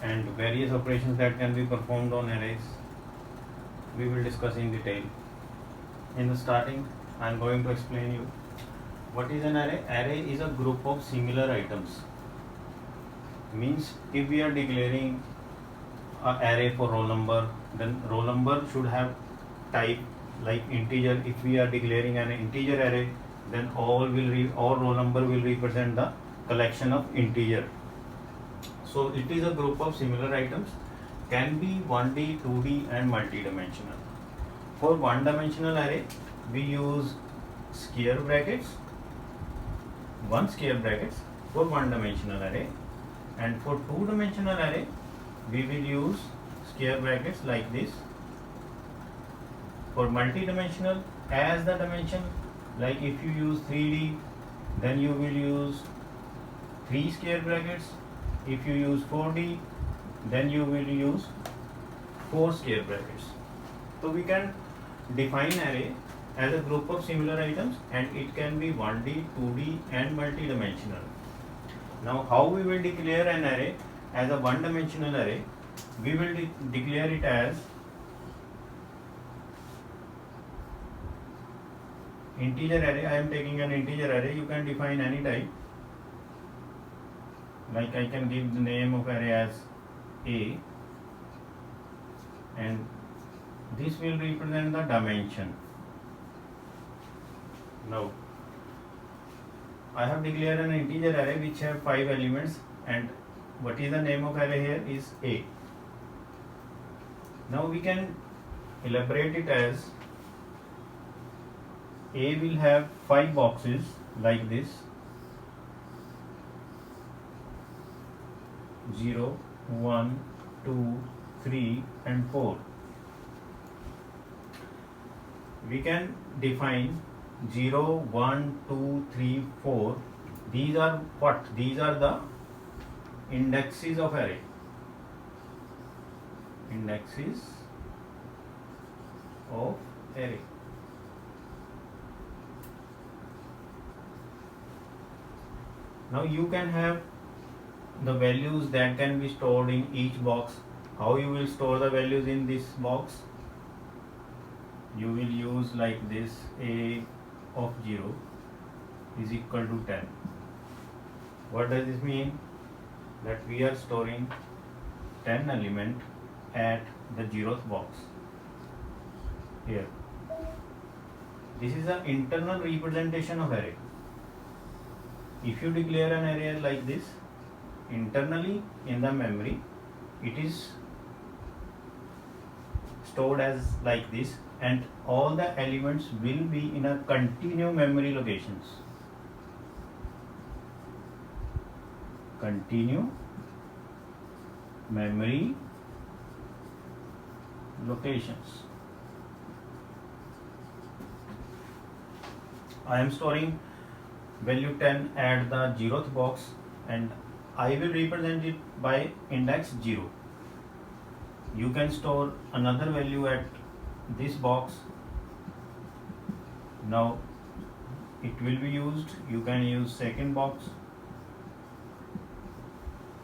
and various operations that can be performed on arrays we will discuss in detail. In the starting, I am going to explain you what is an array. Array is a group of similar items. Means if we are declaring an array for roll number, then roll number should have type like integer. If we are declaring an integer array, then all roll number will represent the collection of integer. So it is a group of similar items, can be 1D, 2D and multi-dimensional. For one-dimensional array, we use square brackets, one square brackets for one-dimensional array, and for two-dimensional array, we will use square brackets like this. For multi-dimensional, as the dimension, like if you use 3D, then you will use 3 square brackets. If you use 4D, then you will use 4 square brackets. So we can define array as a group of similar items, and it can be 1D, 2D and multi-dimensional. Now how we will declare an array as a one-dimensional array? We will declare it as integer array. I am taking an integer array. You can define any type. Like I can give the name of array as A, and this will represent the dimension. Now I have declared an integer array which have 5 elements, and what is the name of array here is A. Now we can elaborate it as A will have 5 boxes like this: 0, 1, 2, 3 and 4. We can define 0, 1, 2, 3, 4. These are what? These are the indexes of array. Indexes of array. Now you can have the values that can be stored in each box. How you will store the values in this box? You will use like this: A of 0 is equal to 10. What does this mean? That we are storing 10 element at the 0th box here. This is an internal representation of array. If you declare an array like this, internally in the memory, it is stored as like this, and all the elements will be in a continuous memory locations. Continue memory locations. I am storing value 10 at the 0th box, and I will represent it by index 0. You can store another value at this box. Now it will be used. You can use second box.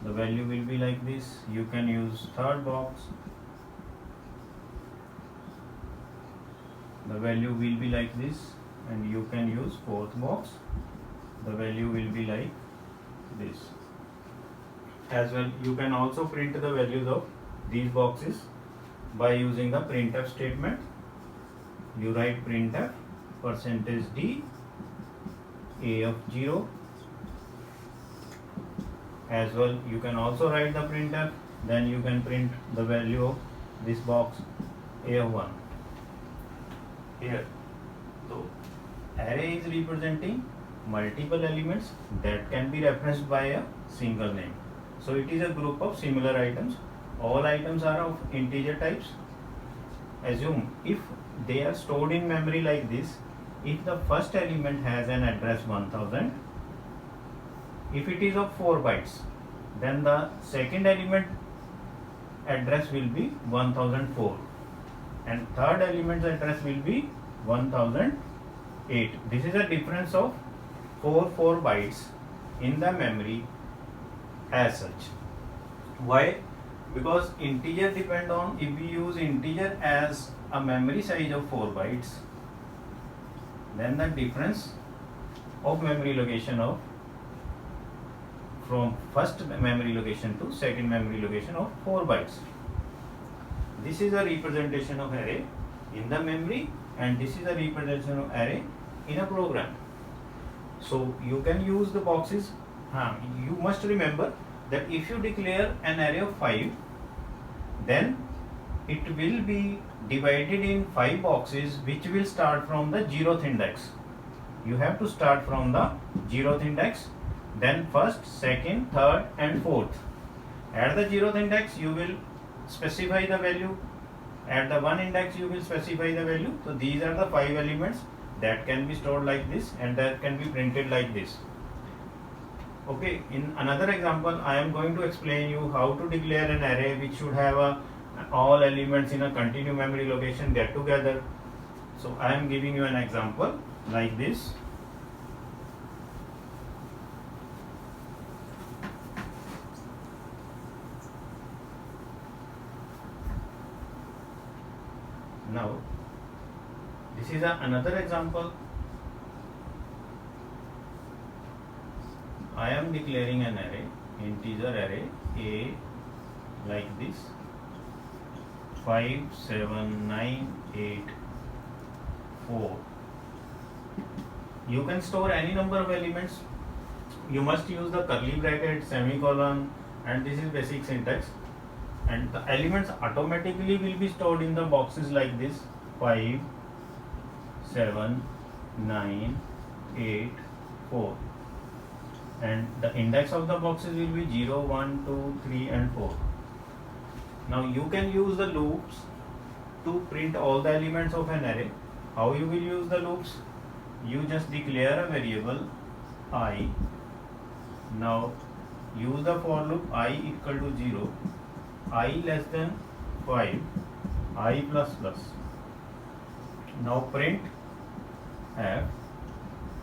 The value will be like this. You can use third box. The value will be like this, and you can use fourth box. The value will be like this. As well, you can also print the values of these boxes by using the printf statement. You write printf %d A of 0. As well, you can also write the printf, then you can print the value of this box A of 1 here. So array is representing multiple elements that can be referenced by a single name. So it is a group of similar items. All items are of integer types. Assume if they are stored in memory like this, if the first element has an address 1000, if it is of 4 bytes, then the second element address will be 1004, and third element's address will be 1008. This is a difference of 4 bytes in the memory as such. Why? because integer depend on, if we use integer as a memory size of 4 bytes, then the difference of memory location of from first memory location to second memory location of 4 bytes. This is a representation of array in the memory, and this is a representation of array in a program. So you can use the boxes. You must remember that if you declare an array of 5, then it will be divided in 5 boxes which will start from the 0th index. You have to start from the 0th index, then first, second, third and fourth. At the 0th index you will specify the value, at the 1 index you will specify the value. So these are the 5 elements that can be stored like this and that can be printed like this. Okay, in another example I am going to explain you how to declare an array which should have all elements in a continuous memory location get together. So I am giving you an example like this. Now this is another example. I am declaring an array, integer array A like this, 5, 7, 9, 8, 4. You can store any number of elements. You must use the curly bracket, semicolon, and this is basic syntax. And the elements automatically will be stored in the boxes like this: 5, 7, 9, 8, 4. And the index of the boxes will be 0, 1, 2, 3 and 4. Now you can use the loops to print all the elements of an array. How you will use the loops? You just declare a variable I. Now use the for loop I equal to 0, I less than 5, I plus plus. Now print f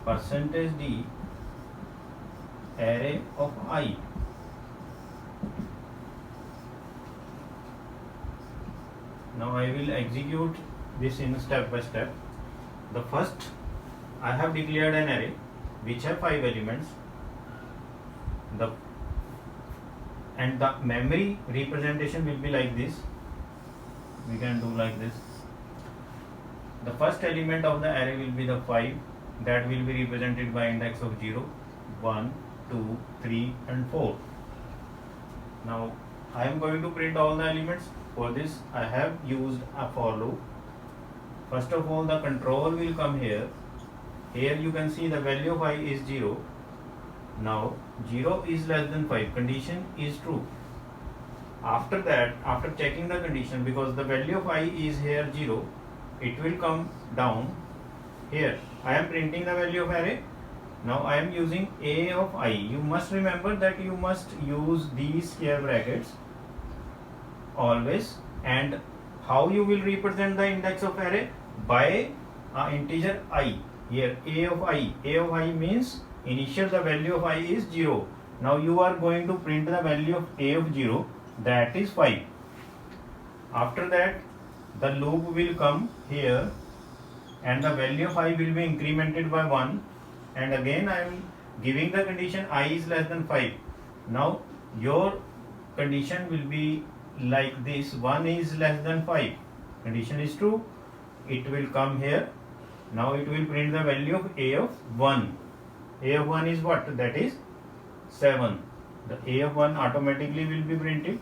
%d array of I. Now I will execute this in step by step. The first, I have declared an array which have 5 elements. And the memory representation will be like this. We can do like this. The first element of the array will be the 5, that will be represented by index of 0, 1, 2, 3 and 4. Now I am going to print all the elements. For this I have used a for loop. First of all, the control will come here. Here you can see the value of I is 0. Now 0 is less than 5, condition is true. After that, after checking the condition, because the value of I is here 0, it will come down. Here I am printing the value of array. Now I am using A of I. You must remember that you must use these square brackets always. And how you will represent the index of array? By integer I. Here A of I. A of I means initial the value of I is 0. Now you are going to print the value of A of 0, that is 5. After that the loop will come here and the value of I will be incremented by 1, and again I am giving the condition I is less than 5. Now your condition will be like this: 1 is less than 5. Condition is true. It will come here. Now it will print the value of A of 1. A of 1 is what? That is 7. The A of 1 automatically will be printed.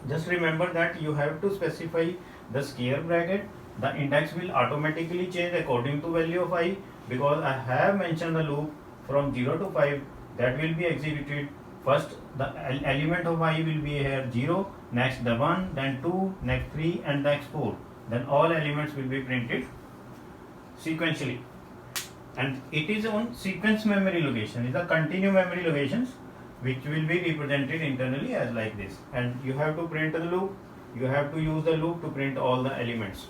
Just remember that you have to specify the square bracket. The index will automatically change according to value of I, because I have mentioned the loop from 0 to 5 that will be executed. First the element of I will be here 0, next the 1, then 2, next 3 and next 4. Then all elements will be printed sequentially. And it is on sequence memory location, is the continuous memory locations which will be represented internally as like this. And you have to print the loop, you have to use the loop to print all the elements.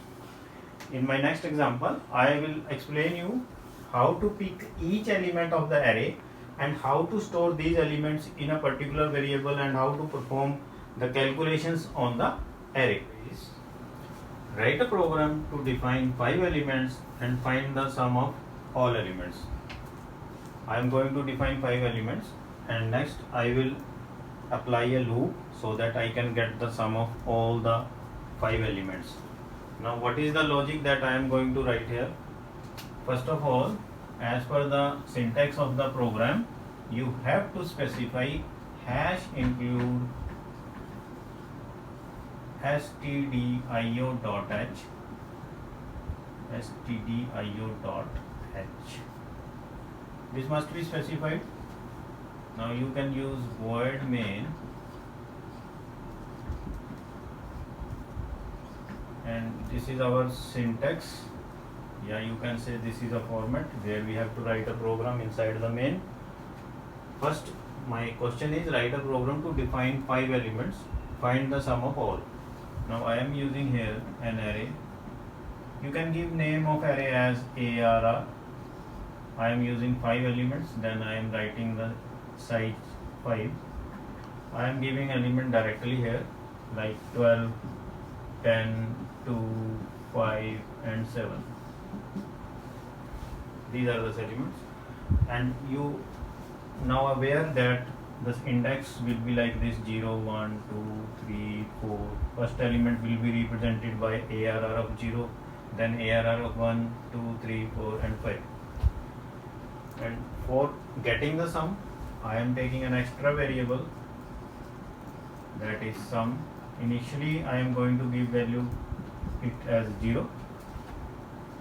In my next example, I will explain you how to pick each element of the array and how to store these elements in a particular variable and how to perform the calculations on the array is write a program to define 5 elements and find the sum of all elements. I am going to define 5 elements and next I will apply a loop so that I can get the sum of all the 5 elements. Now what is the logic that I am going to write here? First of all, as per the syntax of the program, you have to specify hash include stdio.h stdio.h. This must be specified. Now you can use void main and this is our syntax. Yeah, you can say this is a format where we have to write a program inside the main. First, my question is write a program to define 5 elements, find the sum of all. Now I am using here an array. You can give name of array as ARR. I am using 5 elements, then I am writing the size 5. I am giving element directly here like 12, 10, 2, 5 and 7. These are the elements, and you now aware that this index will be like this 0, 1, 2, 3, 4. First element will be represented by ARR of 0, then ARR of 1, 2, 3, 4 and 5. And for getting the sum, I am taking an extra variable, that is sum. Initially I am going to give value it as 0.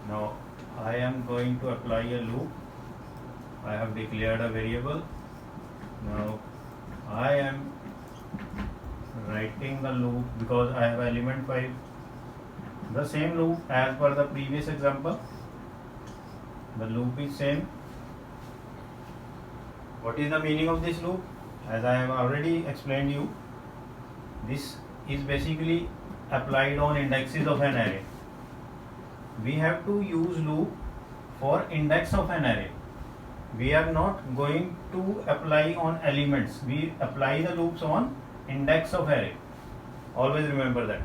Now I am going to apply a loop. I have declared a variable. Now I am writing the loop because I have element 5. The same loop as per the previous example. The loop is same. What is the meaning of this loop? As I have already explained you, this is basically applied on indexes of an array. We have to use loop for index of an array. We are not going to apply on elements. We apply the loops on index of array. Always remember that.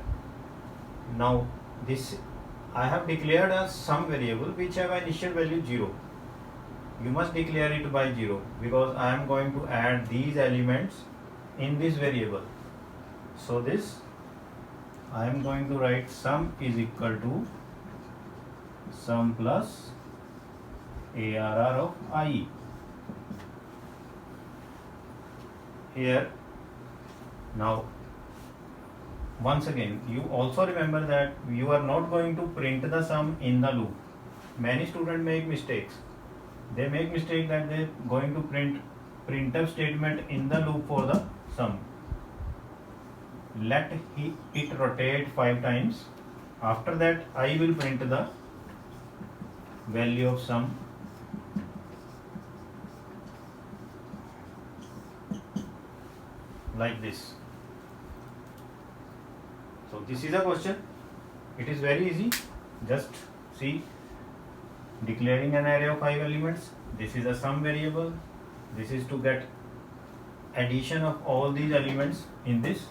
Now this I have declared as sum variable which have an initial value 0. You must declare it by 0 because I am going to add these elements in this variable. So this I am going to write sum is equal to sum plus ARR of I. Here now once again you also remember that you are not going to print the sum in the loop. Many students make mistakes. They make mistake that they are going to print printf statement in the loop for the sum. Let it rotate 5 times. After that I will print the value of sum. Like this. So this is a question. It is very easy. Just see, declaring an array of 5 elements. This is a sum variable. This is to get addition of all these elements in this.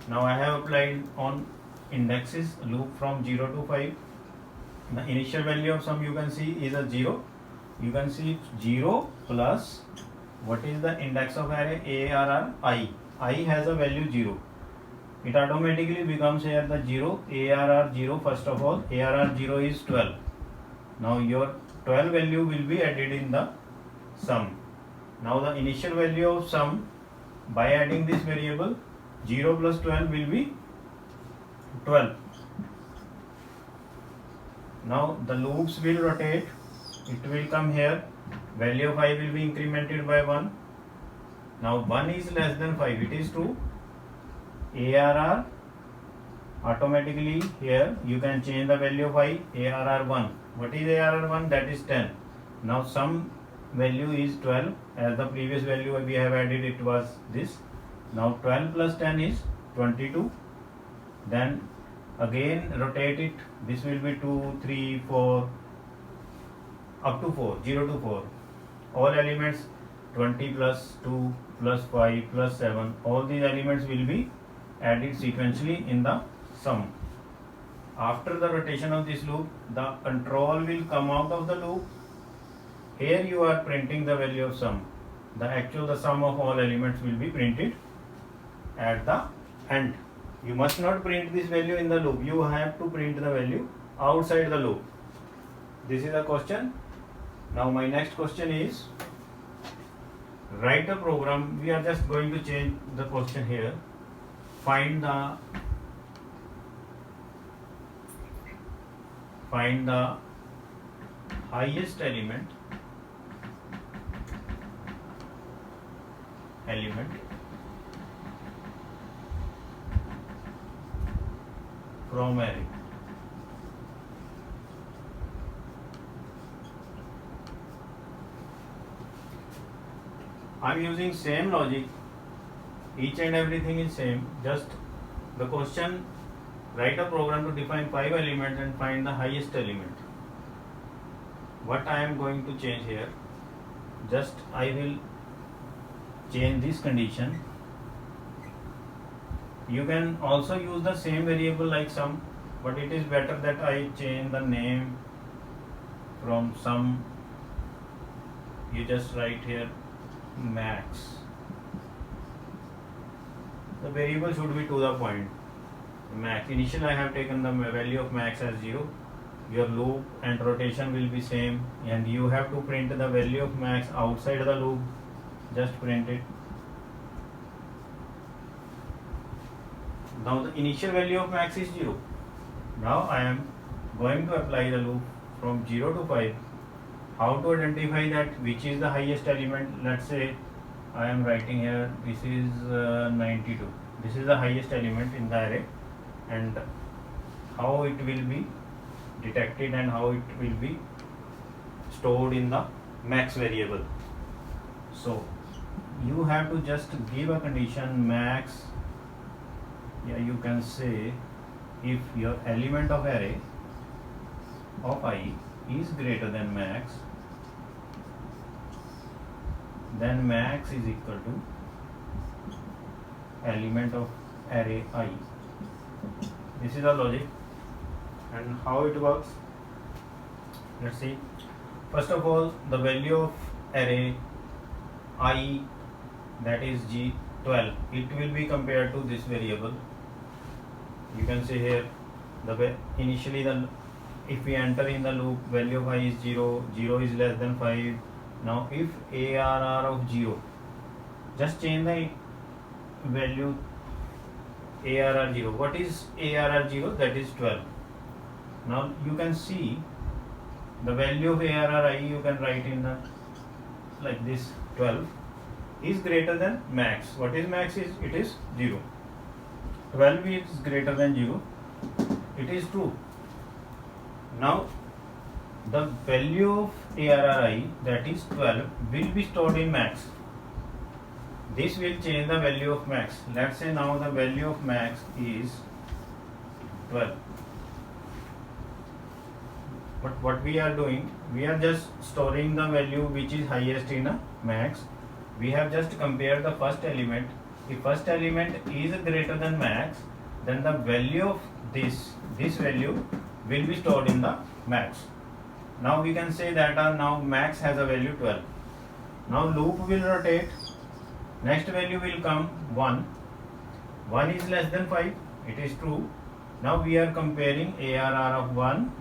Now I have applied on indexes loop from 0 to 5. The initial value of sum you can see is a 0. You can see 0 plus what is the index of array ARR I. I has a value 0. It automatically becomes here the 0 ARR 0. First of all ARR 0 is 12. Now your 12 value will be added in the sum. Now the initial value of sum by adding this variable 0 plus 12 will be 12. Now the loops will rotate. It will come here. Value of I will be incremented by 1. Now 1 is less than 5. It is true. ARR automatically here you can change the value of I. ARR 1. What is ARR 1? That is 10. Now sum value is 12. As the previous value we have added, it was this. Now 12 plus 10 is 22. Then again rotate it. This will be 2, 3, 4 up to 4, 0 to 4. All elements 20 plus 2 plus 5 plus 7, all these elements will be added sequentially in the sum. After the rotation of this loop, the control will come out of the loop. Here you are printing the value of sum. The sum of all elements will be printed at the end. You must not print this value in the loop. You have to print the value outside the loop. This is a question. Now my next question is, write a program. We are just going to change the question here. Find the highest element from array. I am using same logic, each and everything is same, just the question, write a program to define 5 elements and find the highest element. What I am going to change here, just I will change this condition. You can also use the same variable like sum, but it is better that I change the name from sum. You just write here max. The variable should be to the point. Max. Initially I have taken the value of max as 0. Your loop and rotation will be same, and you have to print the value of max outside the loop. Just print it. Now the initial value of max is 0. Now I am going to apply the loop from 0 to 5. How to identify that which is the highest element? Let's say I am writing here, this is 92. This is the highest element in the array, and how it will be detected and how it will be stored in the max variable. So you have to just give a condition max. Yeah, you can say if your element of array of I is greater than max, then max is equal to element of array I. This is the logic, and how it works. Let's see. First of all, the value of array I, that is G12, it will be compared to this variable. You can see here initially if we enter in the loop, value of I is 0, 0 is less than 5. Now if ARR of 0, just change the value ARR 0. What is ARR 0? That is 12. Now you can see the value of ARR I, you can write in the like this, 12 is greater than max. What is max? It is 0. 12 is greater than 0. It is true. Now the value of ARRI, that is 12, will be stored in max. This will change the value of max. Let's say now the value of max is 12. But what we are doing, we are just storing the value which is highest in a max. We have just compared the first element. If first element is greater than max, then the value of this value will be stored in the max. Now we can say that now max has a value 12. Now loop will rotate. Next value will come 1. 1 is less than 5. It is true. Now we are comparing ARR of 1.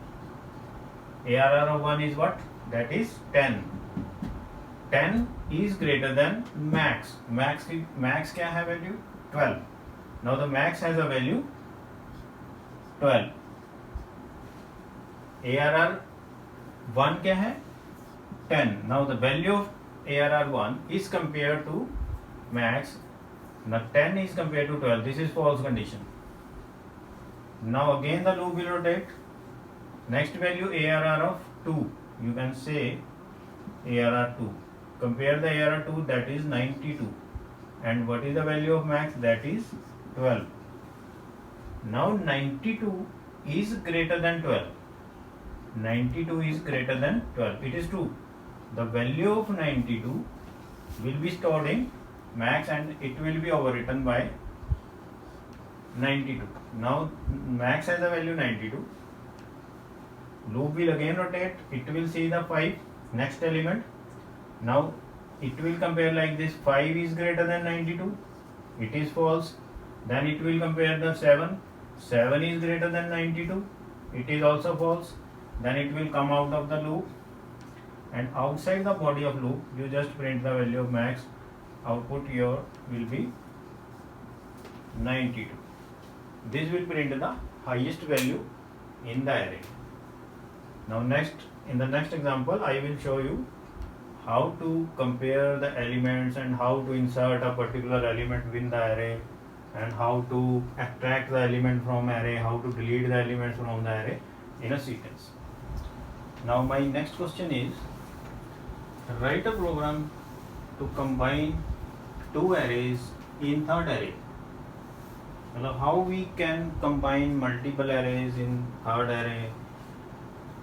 ARR of 1 is what? That is 10. 10 is greater than max. Max क्या है value? 12. Now the max has a value 12. ARR 1 क्या है? 10. Now the value of ARR 1 is compared to max. Now 10 is compared to 12. This is false condition. Now again the loop will rotate. Next value ARR of 2. You can say ARR 2. Compare the ARR 2, that is 92. And what is the value of max? That is 12. Now 92 is greater than 12. 92 is greater than 12. It is true. The value of 92 will be stored in max and it will be overwritten by 92. Now max has a value 92. Loop will again rotate. It will see the 5 next element. Now it will compare like this. 5 is greater than 92. It is false. Then it will compare the 7. 7 is greater than 92. It is also false. Then it will come out of the loop, and outside the body of loop you just print the value of max. Output your will be 92. This will print the highest value in the array. Now in the next example I will show you how to compare the elements and how to insert a particular element within the array, and how to extract the element from array, how to delete the elements from the array in a sequence. Now my next question is, write a program to combine two arrays in third array. How we can combine multiple arrays in third array,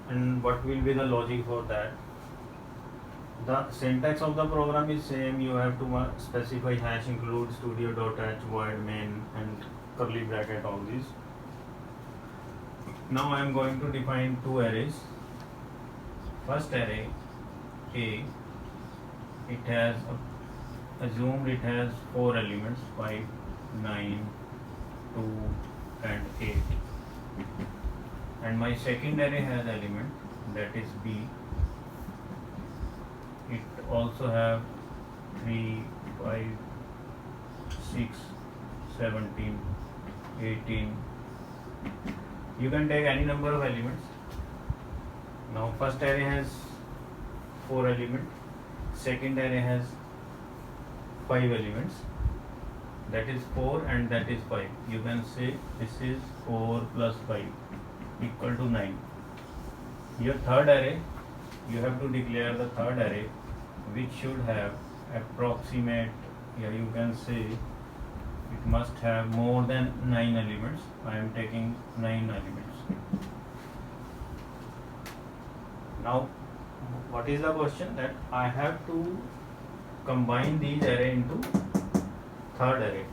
and what will be the logic for that. The syntax of the program is same. You have to specify hash include studio.h void main and curly bracket, all these. Now I am going to define two arrays. First array A, it has assumed it has 4 elements, 5, 9, 2 and 8. And my second array has element, that is B. It also have 3, 5, 6, 17, 18. You can take any number of elements. Now first array has 4 elements, second array has 5 elements, that is 4 and that is 5. You can say this is 4 plus 5 equal to 9. Your third array, you have to declare the third array, which should have approximate, you can say it must have more than 9 elements. I am taking 9 elements. Now what is the question? That I have to combine these array into third array.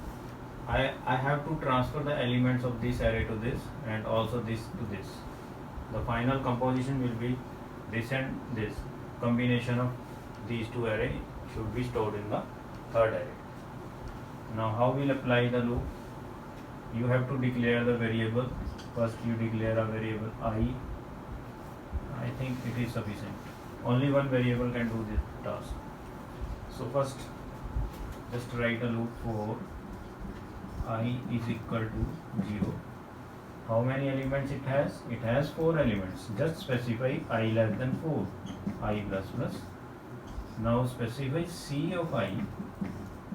I have to transfer the elements of this array to this and also this to this. The final composition will be this and this. Combination of these two arrays should be stored in the third array. Now how will apply the loop? You have to declare the variable. First you declare a variable I think it is sufficient. Only one variable can do this task. So first just write a loop for I is equal to 0. How many elements it has? It has 4 elements. Just specify I less than 4, I plus plus. Now specify C of I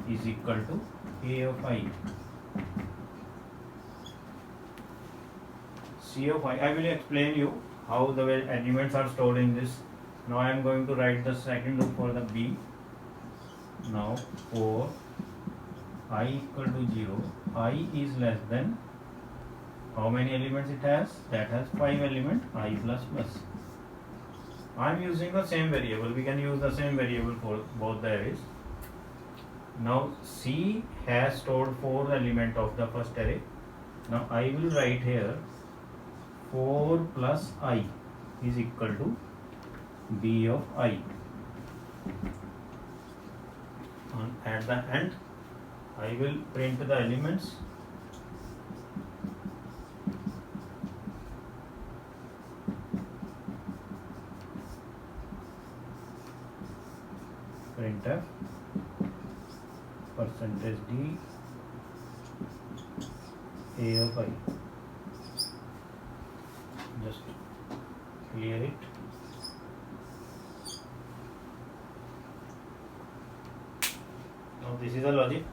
is equal to A of I. C of I will explain you how the elements are stored in this. Now I am going to write the second loop for the B. Now for I equal to 0, I is less than, how many elements it has? That has 5 elements, I plus plus. I am using the same variable. We can use the same variable for both the arrays. Now C has stored 4 elements of the first array. Now I will write here 4 plus I is equal to B of I. And at the end I will print the elements. Printf %d A of I. Just clear it. Now this is the logic.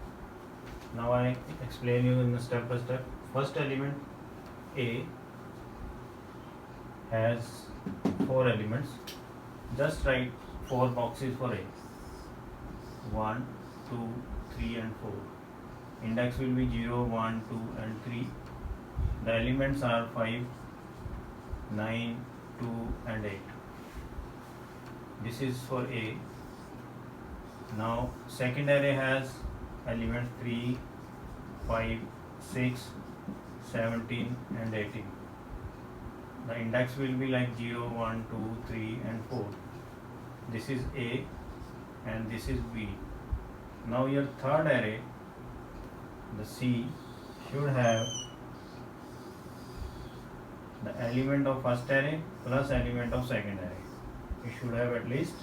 Now I explain you in the step by step. First element A has 4 elements. Just write 4 boxes for A. 1, 2, 3 and 4. Index will be 0, 1, 2 and 3. The elements are 5, 9, 2 and 8. This is for A. Now second array has elements 3, 5, 6, 17 and 18. The index will be like 0, 1, 2, 3 and 4. This is A and this is B. Now your third array, the C, should have the element of first array plus element of second array. It should have at least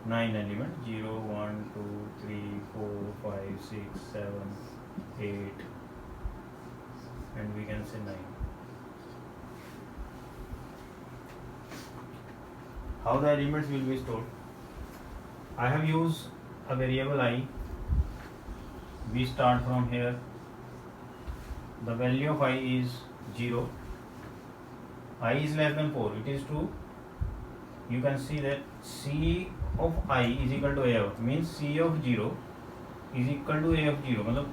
9 elements, 0, 1, 2, 3, 4, 5, 6, 7, 8 and we can say 9. How the elements will be stored? I have used a variable I. We start from here. The value of I is 0. I is less than 4. It is true. You can see that C of I is equal to A of, means C of 0 is equal to A of 0. मतलब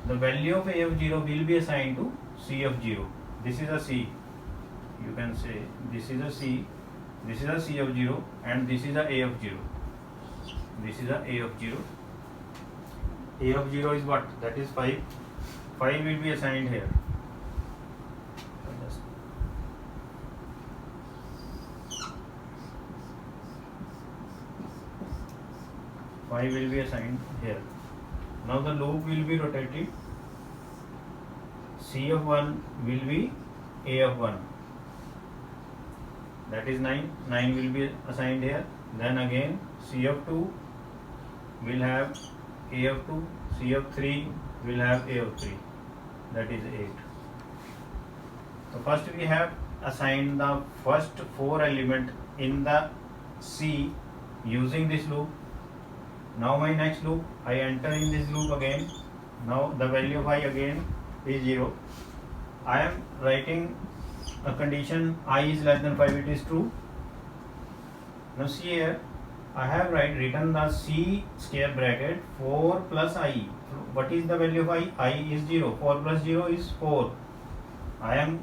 the value of A of 0 will be assigned to C of 0. This is a C. You can say this is a C. This is a C of 0 and this is a of 0. This is a of 0. A of 0 is what? That is 5. 5 will be assigned here. 5 will be assigned here. Now the loop will be rotated. C of 1 will be A of 1. That is 9. 9 will be assigned here. Then again C of 2 will have A of 2. C of 3 will have A of 3. That is 8. So first we have assigned the first 4 element in the C using this loop. Now my next loop, I enter in this loop again. Now the value of I again is 0. I am writing a condition I is less than 5, it is true. Now see here, I have written the C square bracket 4 plus I. What is the value of I? I is 0. 4 plus 0 is 4. I am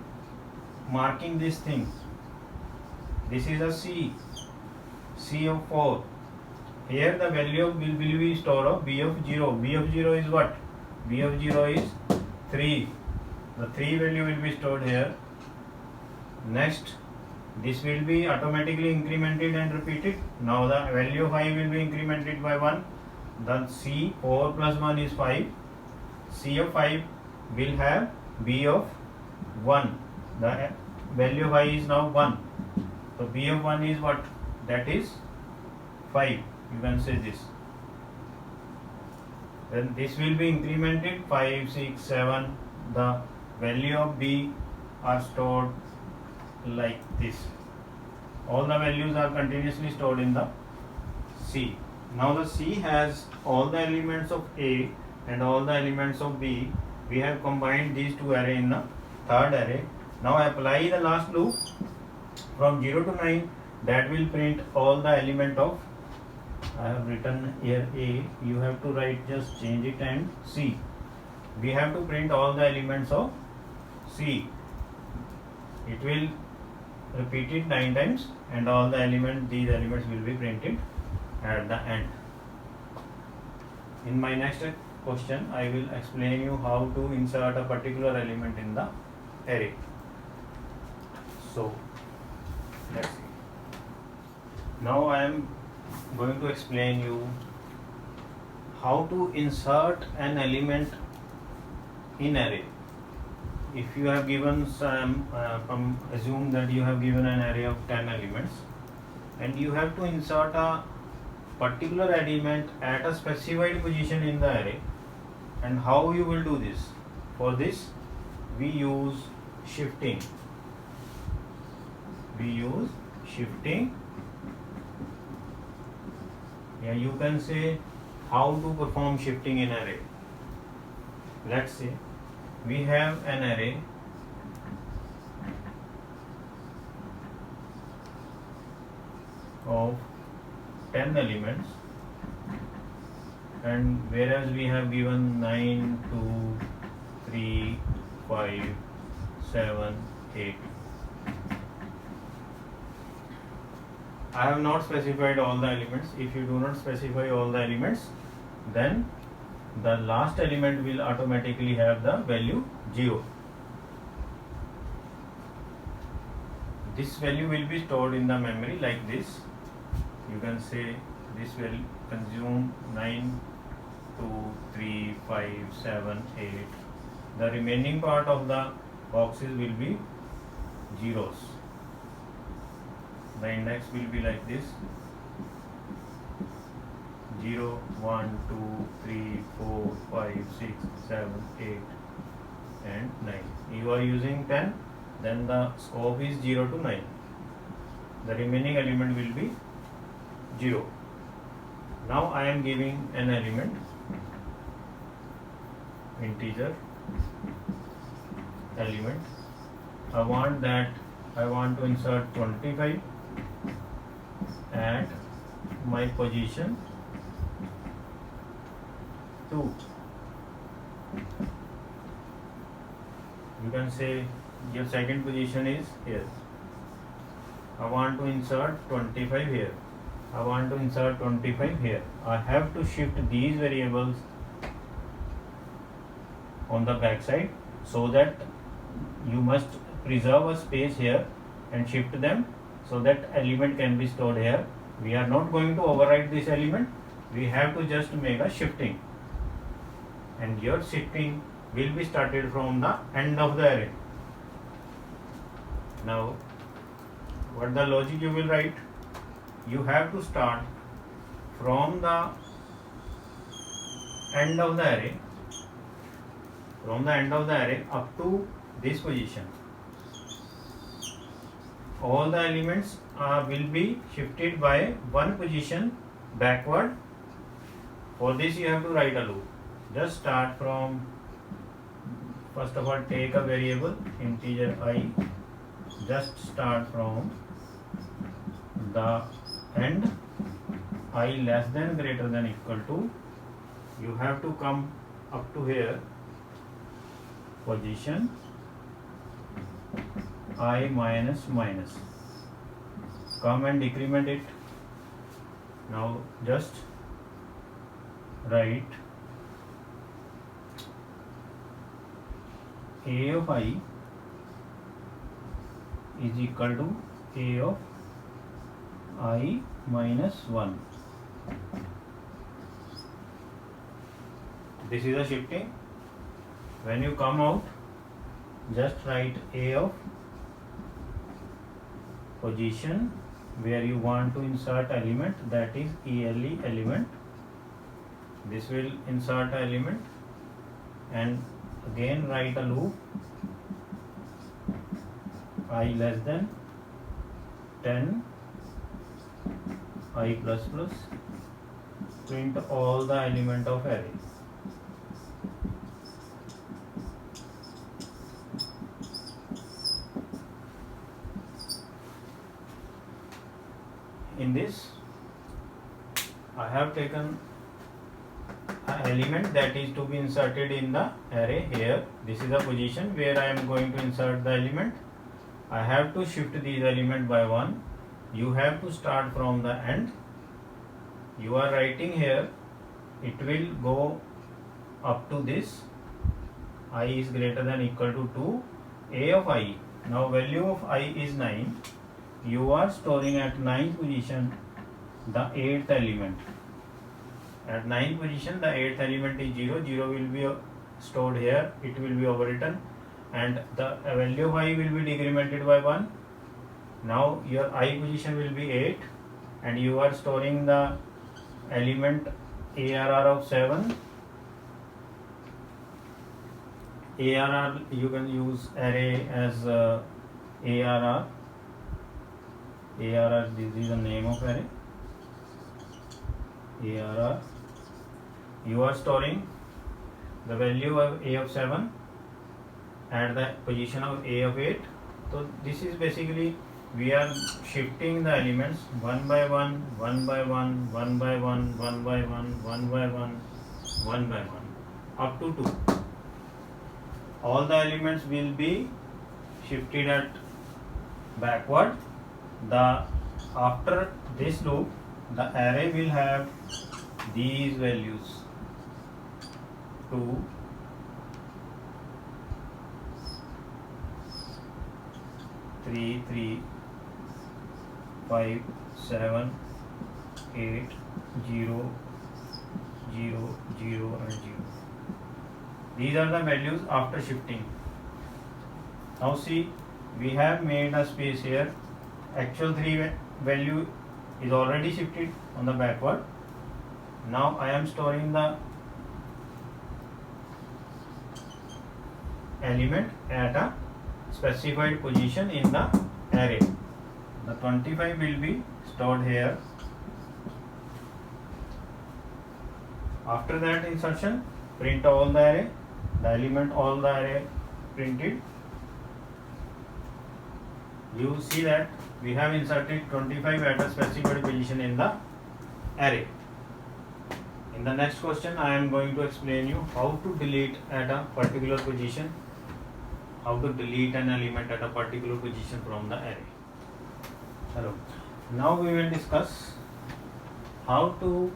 marking this thing. This is a C. C of 4. Here the value of will be stored of B of 0. B of 0 is what? B of 0 is 3. The 3 value will be stored here. Next, this will be automatically incremented and repeated. Now the value of I will be incremented by 1. The C 4 plus 1 is 5. C of 5 will have B of 1. The value of I is now 1. So B of 1 is what? That is 5. You can say this. Then this will be incremented 5, 6, 7. The value of B are stored like this. All the values are continuously stored in the C. Now the C has all the elements of A and all the elements of B. We have combined these two arrays in the third array. Now apply the last loop from 0 to 9. That will print all the element of, I have written here A. You have to write, just change it and C. We have to print all the elements of C. It will repeat it 9 times and all the these elements will be printed at the end. In my next question, I will explain you how to insert a particular element in the array. So let's see. Now I am going to explain you how to insert an element in array. If you have given some, assume that you have given an array of 10 elements and you have to insert a particular element at a specified position in the array, and how you will do this? For this we use shifting. Yeah, you can say how to perform shifting in array. Let's say we have an array of 10 elements, and whereas we have given 9, 2, 3, 5, 7, 8. I have not specified all the elements. If you do not specify all the elements, then the last element will automatically have the value 0. This value will be stored in the memory like this. You can say this will consume 9, 2, 3, 5, 7, 8. The remaining part of the boxes will be zeros. The index will be like this: 0, 1, 2, 3, 4, 5, 6, 7, 8 and 9. You are using 10, then the scope is 0 to 9. The remaining element will be 0. Now I am giving an element, integer element. I want to insert 25 at my position 2. You can say your second position is here. I want to insert 25 here. I want to insert 25 here. I have to shift these variables on the back side, so that you must preserve a space here and shift them so that element can be stored here. We are not going to overwrite this element. We have to just make a shifting, and your shifting will be started from the end of the array. Now, what the logic you will write? You have to start from the end of the array, up to this position. All the elements will be shifted by one position backward. For this you have to write a loop. Just start from, first of all, take a variable integer I. Just start from the end, I less than greater than equal to. You have to come up to here, position I minus minus. Come and decrement it. Now just write A of I is equal to A of I minus 1. This is a shifting. When you come out, just write A of position where you want to insert element, that is ELE element. This will insert element, and again write a loop I less than 10 I plus plus, print all the element of array. In this, I have taken an element that is to be inserted in the array here. This is the position where I am going to insert the element. I have to shift these element by 1. You have to start from the end. You are writing here, it will go up to this, I is greater than equal to 2, A of I. Now value of I is 9. You are storing at 9th position the 8th element. At 9th position the 8th element is 0. 0 will be stored here, it will be overwritten, and the value of I will be decremented by 1. Now your I position will be 8, and you are storing the element ARR of 7. ARR, you can use array as ARR. ARR, this is the name of array. ARR. You are storing the value of A of 7 at the position of A of 8. So this is basically, we are shifting the elements one by one, one by one, one by one, one by one, one by one, one by one, up to 2. All the elements will be shifted at backward. After this loop, the array will have these values. 2, 3, 3, 5, 7, 8, 0, 0, 0 and 0. These are the values after shifting. Now see, we have made a space here. Actual 3 value is already shifted on the backward. Now I am storing the element at a specified position in the array. The 25 will be stored here. After that insertion, print all the array, the element all the array printed. You see that we have inserted 25 at a specified position in the array. In the next question, I am going to explain you how to delete at a particular position, how to delete an element at a particular position from the array. Hello. Now we will discuss how to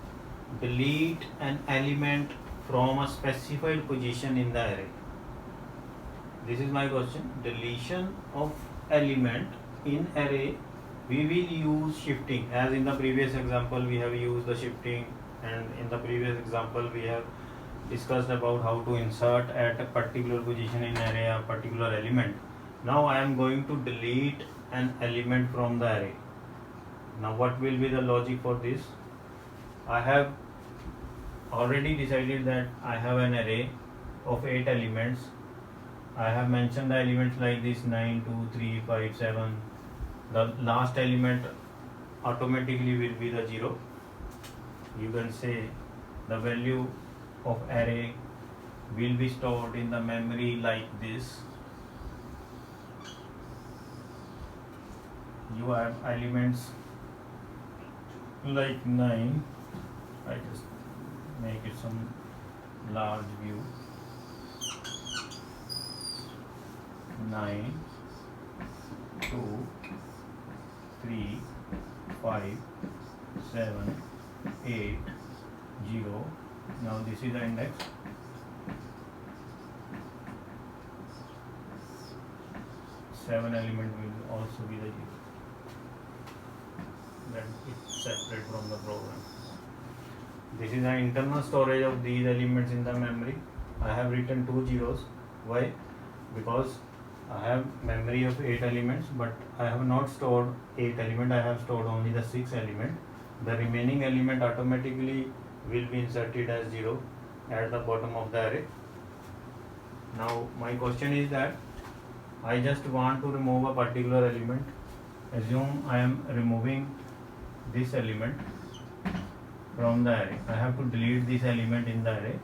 delete an element from a specified position in the array. This is my question. Deletion of element in array, we will use shifting. As in the previous example we have used the shifting, and in the previous example we have discussed about how to insert at a particular position in array a particular element. Now I am going to delete an element from the array. Now what will be the logic for this? I have already decided that I have an array of 8 elements. I have mentioned the elements like this: 9, 2, 3, 5, 7. The last element automatically will be the 0. You can say the value of array will be stored in the memory like this. You have elements like 9. I just make it some large view. 9, 2, 3, 5, 7, 8, 0. Now this is the index. Seven element will also be the 0. Then it's separate from the program. This is the internal storage of these elements in the memory. I have written 2 zeros. Why? Because I have memory of 8 elements, but I have not stored 8 elements. I have stored only the 6 element. The remaining element automatically will be inserted as 0 at the bottom of the array. Now my question is that I just want to remove a particular element. Assume I am removing this element from the array. I have to delete this element in the array.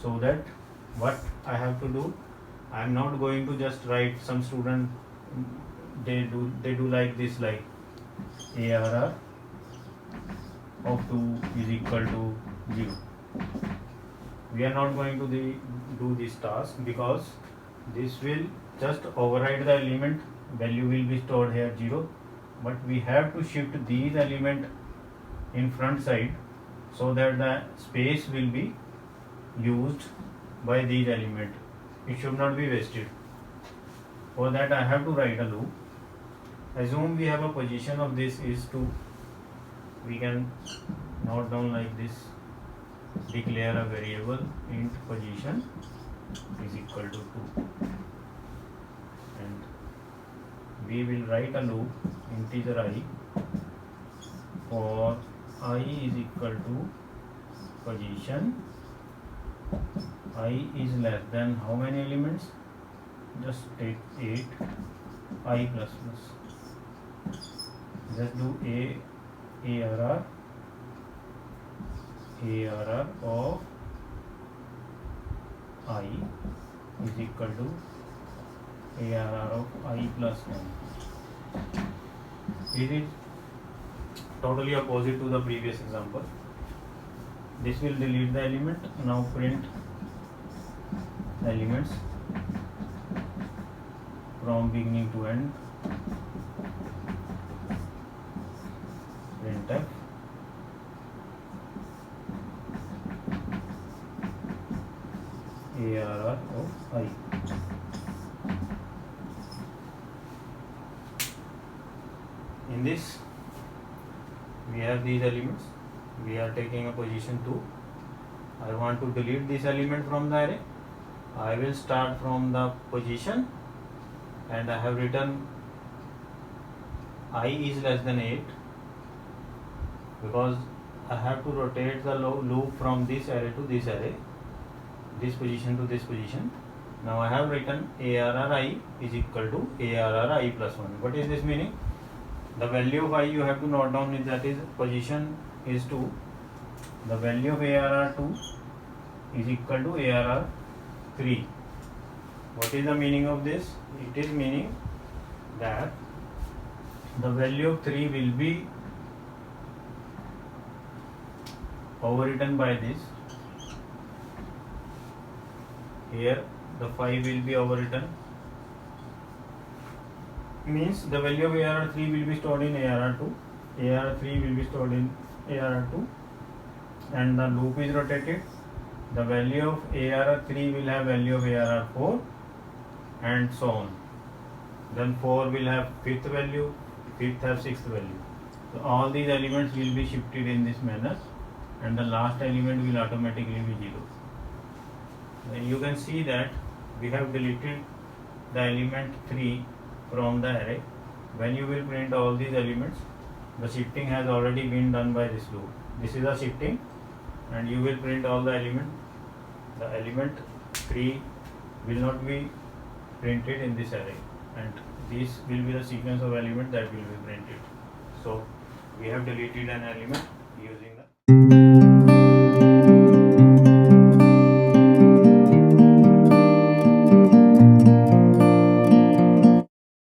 So that what I have to do, I am not going to just write. Some student they do like this, like ARR of 2 is equal to 0. We are not going to do this task, because this will just override the element. Value will be stored here 0, but we have to shift these element in front side so that the space will be used by these element. It should not be wasted. For that I have to write a loop. Assume we have a position of this is 2. We can note down like this. Declare a variable int position is equal to 2, and we will write a loop integer I for I is equal to position. I is less than how many elements? Just take 8. I plus plus. Just do ARR of I is equal to ARR of I plus 1. It is totally opposite to the previous example. This will delete the element. Now print elements from beginning to end. Printf ARR of I. In this, we have these elements. We are taking a position 2. I want to delete this element from the array. I will start from the position, and I have written I is less than 8 because I have to rotate the loop from this array to this array, this position to this position. Now I have written ARR I is equal to ARR I plus 1. What is this meaning? The value of I you have to note down is that is position is 2. The value of ARR 2 is equal to ARR 3. What is the meaning of this? It is meaning that the value of 3 will be overwritten by this. Here the 5 will be overwritten. Means the value of ARR 3 will be stored in ARR 2. ARR 3 will be stored in ARR 2, and the loop is rotated. The value of ARR 3 will have value of ARR 4, and so on. Then 4 will have 5th value, 5th have 6th value. So all these elements will be shifted in this manner, and the last element will automatically be 0. Then you can see that we have deleted the element 3 from the array. When you will print all these elements, the shifting has already been done by this loop. This is a shifting, and you will print all the element. The element 3 will not be printed in this array, and this will be the sequence of elements that will be printed. So we have deleted an element using